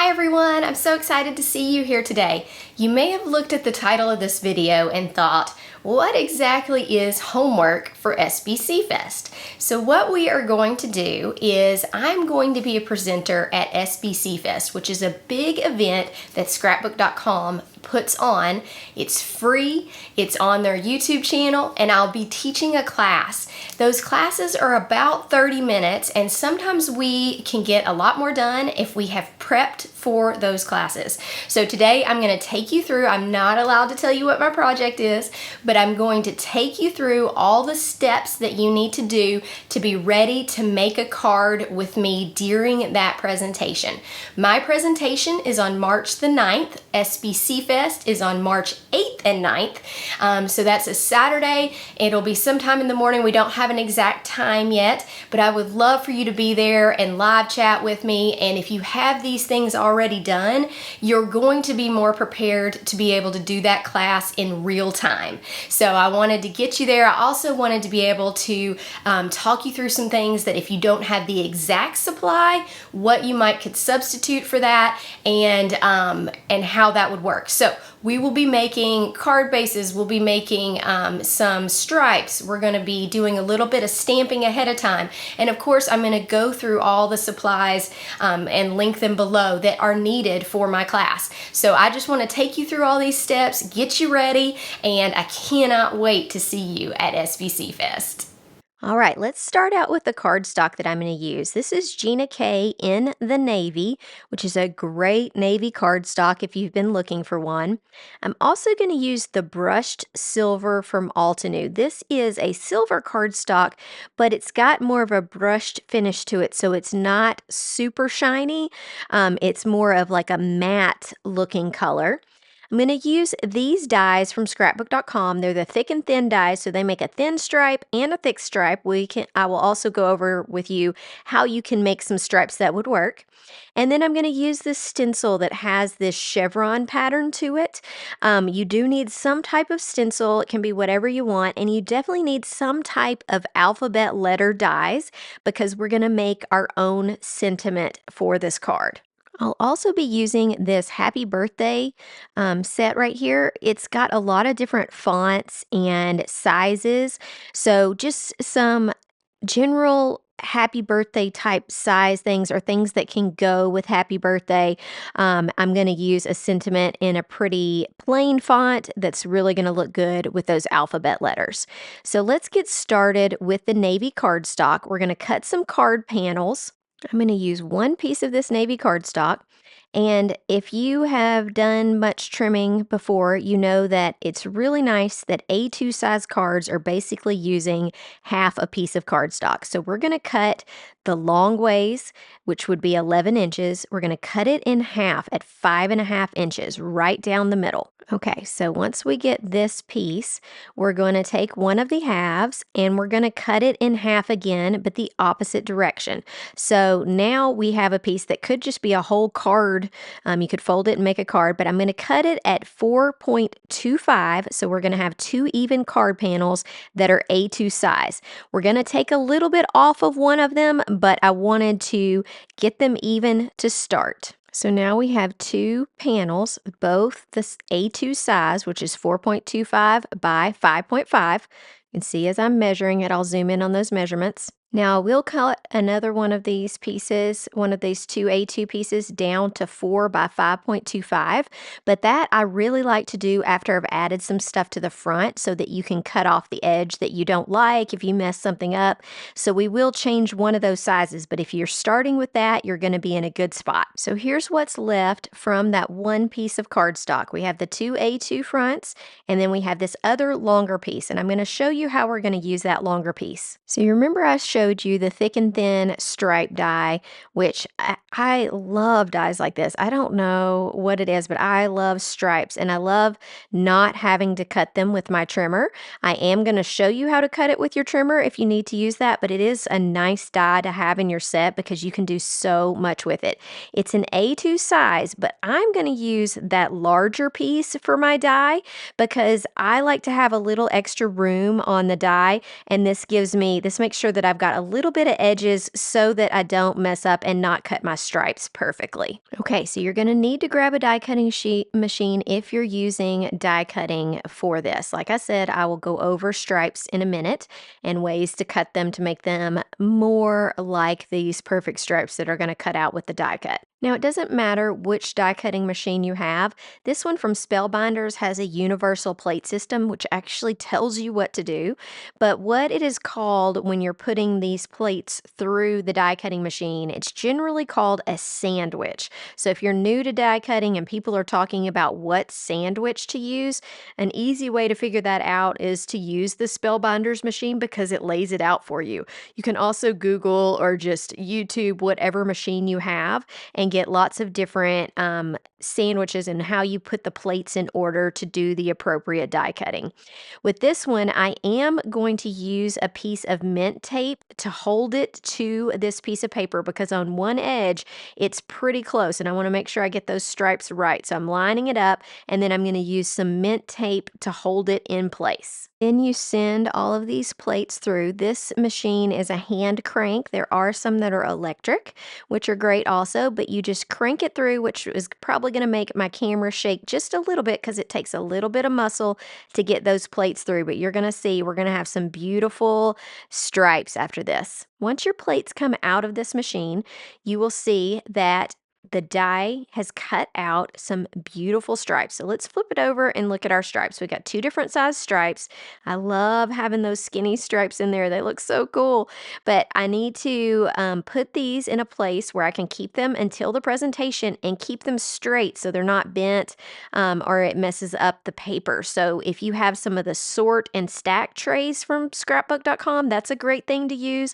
Hi everyone, I'm so excited to see you here today. You may have looked at the title of this video and thought, what exactly is homework for SBC Fest? So what we are going to do is I'm going to be a presenter at SBC Fest, which is a big event that scrapbook.com puts on. It's free, it's on their YouTube channel, and I'll be teaching a class. Those classes are about 30 minutes, and sometimes we can get a lot more done if we have prepped for those classes. So today I'm going to take you through, I'm not allowed to tell you what my project is, but I'm going to take you through all the steps that you need to do to be ready to make a card with me during that presentation. My presentation is on March the 9th. SBC Fest is on March 8th and 9th. So that's a Saturday. It'll be sometime in the morning. We don't have an exact time yet, but I would love for you to be there and live chat with me. And if you have these things already done, you're going to be more prepared to be able to do that class in real time. So I wanted to get you there. I also wanted to be able to talk you through some things that if you don't have the exact supply, what you might could substitute for that, and how that would work. So we will be making card bases, we'll be making some stripes, we're going to be doing a little bit of stamping ahead of time, and of course I'm going to go through all the supplies and link them below that are needed for my class. So I just want to take you through all these steps, get you ready, and I cannot wait to see you at SBC Fest. All right, let's start out with the cardstock that I'm going to use. This is Gina K in the navy, which is a great navy cardstock if you've been looking for one. I'm also going to use the brushed silver from Altenew. This is a silver cardstock, but it's got more of a brushed finish to it, so it's not super shiny. It's more of like a matte looking color. I'm going to use these dies from scrapbook.com. They're the thick and thin dies, so they make a thin stripe and a thick stripe. I will also go over with you how you can make some stripes that would work. And then I'm going to use this stencil that has this chevron pattern to it. You do need some type of stencil. It can be whatever you want, and you definitely need some type of alphabet letter dies because we're going to make our own sentiment for this card. I'll also be using this happy birthday set right here. It's got a lot of different fonts and sizes. So just some general happy birthday type size things or things that can go with happy birthday. I'm going to use a sentiment in a pretty plain font that's really going to look good with those alphabet letters. So let's get started with the navy cardstock. We're going to cut some card panels. I'm going to use one piece of this navy cardstock. And if you have done much trimming before, you know that it's really nice that A2 size cards are basically using half a piece of cardstock. So we're going to cut the long ways, which would be 11 inches. We're going to cut it in half at 5.5 inches, right down the middle. Okay, so once we get this piece, we're going to take one of the halves and we're going to cut it in half again, but the opposite direction. So now we have a piece that could just be a whole card. You could fold it and make a card, but I'm going to cut it at 4.25. So we're going to have two even card panels that are A2 size. We're going to take a little bit off of one of them, but I wanted to get them even to start. So now we have two panels, both this A2 size, which is 4.25 by 5.5. You can see as I'm measuring it, I'll zoom in on those measurements. Now we'll cut another one of these pieces, one of these two A2 pieces down to 4 by 5.25, but that I really like to do after I've added some stuff to the front so that you can cut off the edge that you don't like if you mess something up. So we will change one of those sizes, but if you're starting with that, you're going to be in a good spot. So here's what's left from that one piece of cardstock. We have the two A2 fronts, and then we have this other longer piece, and I'm going to show you how we're going to use that longer piece. So you remember I showed you the thick and thin stripe die, which I love dies like this. I don't know what it is, but I love stripes and I love not having to cut them with my trimmer. I am going to show you how to cut it with your trimmer if you need to use that, but it is a nice die to have in your set because you can do so much with it. It's an A2 size, but I'm going to use that larger piece for my die because I like to have a little extra room on the die, and this makes sure that I've got got a little bit of edges so that I don't mess up and not cut my stripes perfectly. Okay, so you're gonna need to grab a die cutting machine if you're using die cutting for this. Like I said, I will go over stripes in a minute and ways to cut them to make them more like these perfect stripes that are gonna cut out with the die cut. Now, it doesn't matter which die cutting machine you have. This one from Spellbinders has a universal plate system, which actually tells you what to do. But what it is called when you're putting these plates through the die cutting machine, it's generally called a sandwich. So if you're new to die cutting and people are talking about what sandwich to use, an easy way to figure that out is to use the Spellbinders machine because it lays it out for you. You can also Google or just YouTube whatever machine you have and get lots of different sandwiches and how you put the plates in order to do the appropriate die cutting. With this one, I am going to use a piece of mint tape to hold it to this piece of paper because on one edge, it's pretty close and I want to make sure I get those stripes right. So I'm lining it up and then I'm going to use some mint tape to hold it in place. Then you send all of these plates through. This machine is a hand crank. There are some that are electric, which are great also, but you just crank it through, which is probably going to make my camera shake just a little bit because it takes a little bit of muscle to get those plates through. But you're going to see we're going to have some beautiful stripes after this. Once your plates come out of this machine, you will see that the die has cut out some beautiful stripes. So let's flip it over and look at our stripes. We got two different size stripes. I love having those skinny stripes in there. They look so cool. But I need to put these in a place where I can keep them until the presentation and keep them straight so they're not bent or it messes up the paper. So if you have some of the sort and stack trays from scrapbook.com, that's a great thing to use.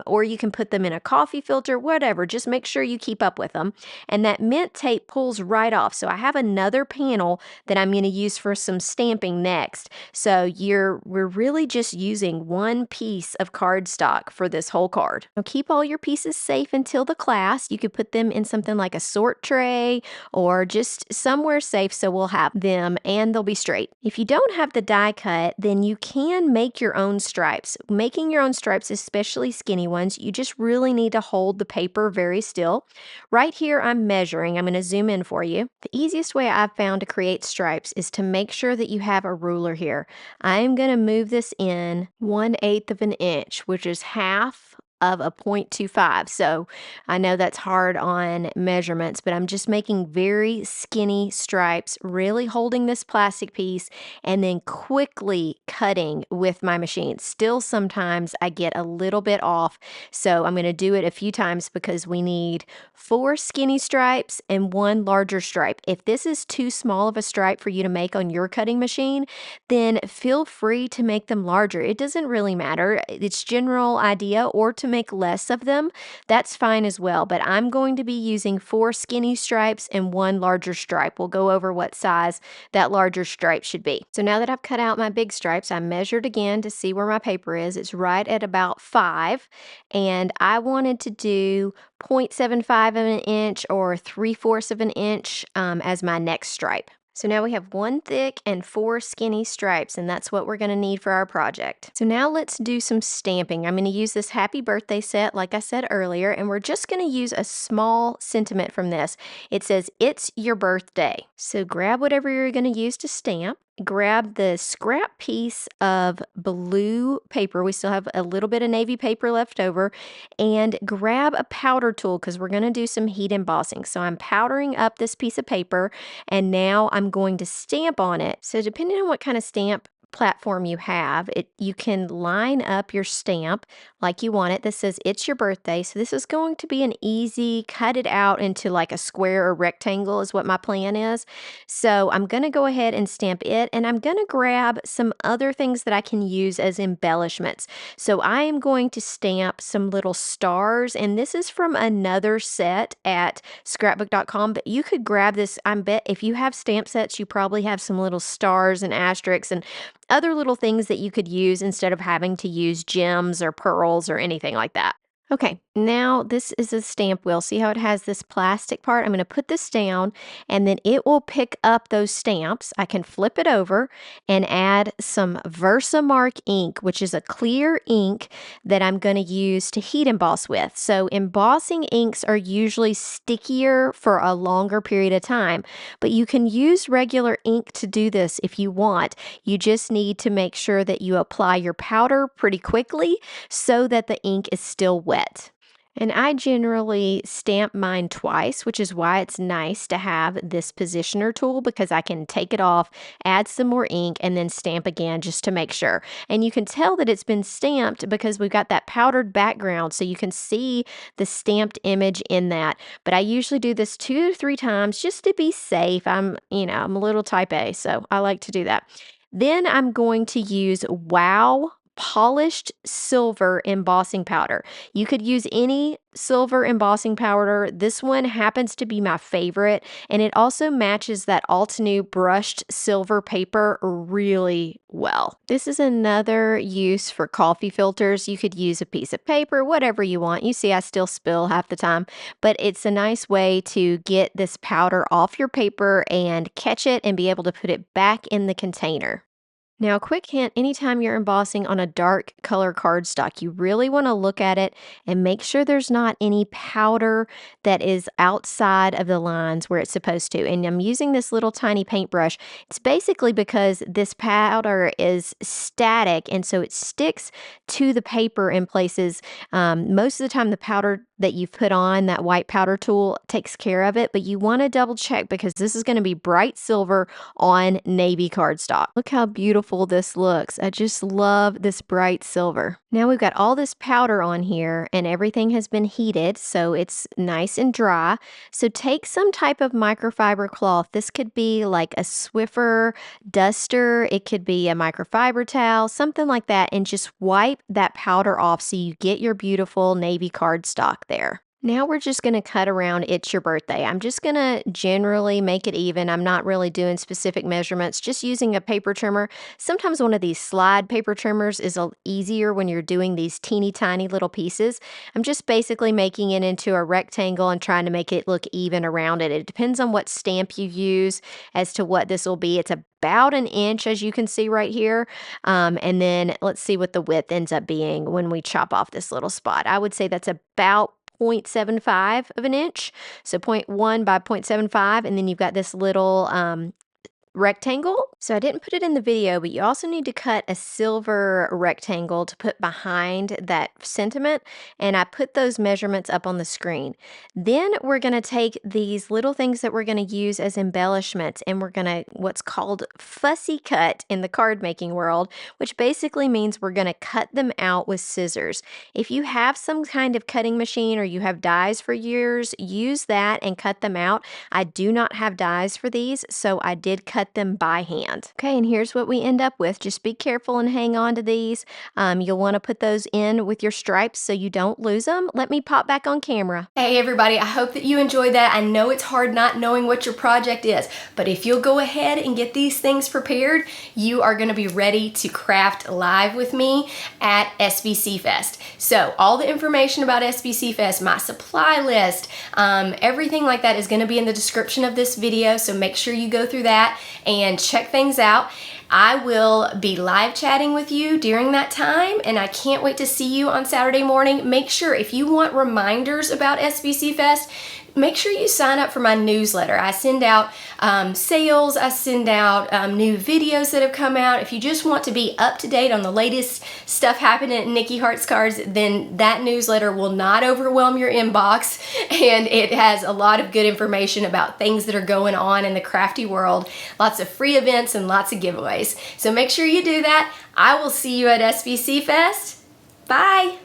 Or you can put them in a coffee filter, whatever. Just make sure you keep up with them. And that mint tape pulls right off. So I have another panel that I'm going to use for some stamping next. So we're really just using one piece of cardstock for this whole card. Now keep all your pieces safe until the class. You could put them in something like a sort tray or just somewhere safe so we'll have them and they'll be straight. If you don't have the die cut, then you can make your own stripes. Making your own stripes, especially skinny ones, you just really need to hold the paper very still. Right here, I'm measuring. I'm going to zoom in for you. The easiest way I've found to create stripes is to make sure that you have a ruler here. I'm going to move this in 1/8 of an inch, which is half of a 0.25. So I know that's hard on measurements, but I'm just making very skinny stripes, really holding this plastic piece and then quickly cutting with my machine. Still, sometimes I get a little bit off. So I'm going to do it a few times because we need 4 skinny stripes and 1 larger stripe. If this is too small of a stripe for you to make on your cutting machine, then feel free to make them larger. It doesn't really matter. It's general idea, or to make less of them, that's fine as well. But I'm going to be using 4 skinny stripes and 1 larger stripe. We'll go over what size that larger stripe should be. So now that I've cut out my big stripes, I measured again to see where my paper is. It's right at about 5, and I wanted to do 0.75 of an inch or 3/4 of an inch as my next stripe. So now we have 1 thick and 4 skinny stripes, and that's what we're going to need for our project. So now let's do some stamping. I'm going to use this happy birthday set, like I said earlier, and we're just going to use a small sentiment from this. It says, "It's your birthday." So grab whatever you're going to use to stamp. Grab the scrap piece of blue paper. We still have a little bit of navy paper left over. And grab a powder tool because we're going to do some heat embossing. So I'm powdering up this piece of paper and now I'm going to stamp on it. So depending on what kind of stamp platform you have, you can line up your stamp like you want it. This says "It's your birthday." So this is going to be an easy cut it out into like a square or rectangle is what my plan is. So I'm going to go ahead and stamp it, and I'm going to grab some other things that I can use as embellishments. So I am going to stamp some little stars, and this is from another set at scrapbook.com, but you could grab this. I bet if you have stamp sets, you probably have some little stars and asterisks and other little things that you could use instead of having to use gems or pearls or anything like that. Okay, Now this is a stamp wheel. See how it has this plastic part? I'm going to put this down and then it will pick up those stamps. I can flip it over and add some Versamark ink, which is a clear ink that I'm going to use to heat emboss with. So embossing inks are usually stickier for a longer period of time, but you can use regular ink to do this if you want. You just need to make sure that you apply your powder pretty quickly so that the ink is still wet. And I generally stamp mine twice, which is why it's nice to have this positioner tool, because I can take it off, add some more ink, and then stamp again just to make sure. And you can tell that it's been stamped because we've got that powdered background, so you can see the stamped image in that. But I usually do this 2 to 3 times just to be safe. I'm a little type A, so I like to do that. Then I'm going to use Wow polished silver embossing powder. You could use any silver embossing powder. This one happens to be my favorite, and it also matches that Altenew brushed silver paper really well. This is another use for coffee filters. You could use a piece of paper, whatever you want. You see I still spill half the time, but it's a nice way to get this powder off your paper and catch it and be able to put it back in the container. Now, a quick hint, anytime you're embossing on a dark color cardstock, you really want to look at it and make sure there's not any powder that is outside of the lines where it's supposed to. And I'm using this little tiny paintbrush. It's basically because this powder is static, and so it sticks to the paper in places. Most of the time, the powder that you've put on, that white powder tool, takes care of it, but you want to double check because this is going to be bright silver on navy cardstock. Look how beautiful this looks. I just love this bright silver. Now we've got all this powder on here and everything has been heated, so it's nice and dry. So take some type of microfiber cloth. This could be like a Swiffer duster, it could be a microfiber towel, something like that, and just wipe that powder off so you get your beautiful navy cardstock there. Now we're just going to cut around It's Your Birthday. I'm just going to generally make it even. I'm not really doing specific measurements, just using a paper trimmer. Sometimes one of these slide paper trimmers is easier when you're doing these teeny tiny little pieces. I'm just basically making it into a rectangle and trying to make it look even around it. It depends on what stamp you use as to what this will be. It's about an inch, as you can see right here. And then let's see what the width ends up being when we chop off this little spot. I would say that's about 0.75 of an inch, so 0.1 by 0.75, and then you've got this little rectangle. So I didn't put it in the video, but you also need to cut a silver rectangle to put behind that sentiment, and I put those measurements up on the screen. Then we're going to take these little things that we're going to use as embellishments, and we're going to what's called fussy cut in the card making world, which basically means we're going to cut them out with scissors. If you have some kind of cutting machine or you have dies for years, use that and cut them out. I do not have dies for these, so I did cut them by hand. Okay, and here's what we end up with. Just be careful and hang on to these. You'll want to put those in with your stripes so you don't lose them. Let me pop back on camera. Hey everybody, I hope that you enjoyed that. I know it's hard not knowing what your project is, but if you'll go ahead and get these things prepared, you are going to be ready to craft live with me at SBC Fest. So all the information about SBC Fest, my supply list, everything like that is going to be in the description of this video, so make sure you go through that and check things out. I will be live chatting with you during that time, and I can't wait to see you on Saturday morning. Make sure, if you want reminders about SBC Fest, make sure you sign up for my newsletter. I send out sales, I send out new videos that have come out. If you just want to be up to date on the latest stuff happening at Nikki Hart's Cards, then that newsletter will not overwhelm your inbox, and it has a lot of good information about things that are going on in the crafty world, lots of free events and lots of giveaways. So make sure you do that. I will see you at SBC Fest. Bye!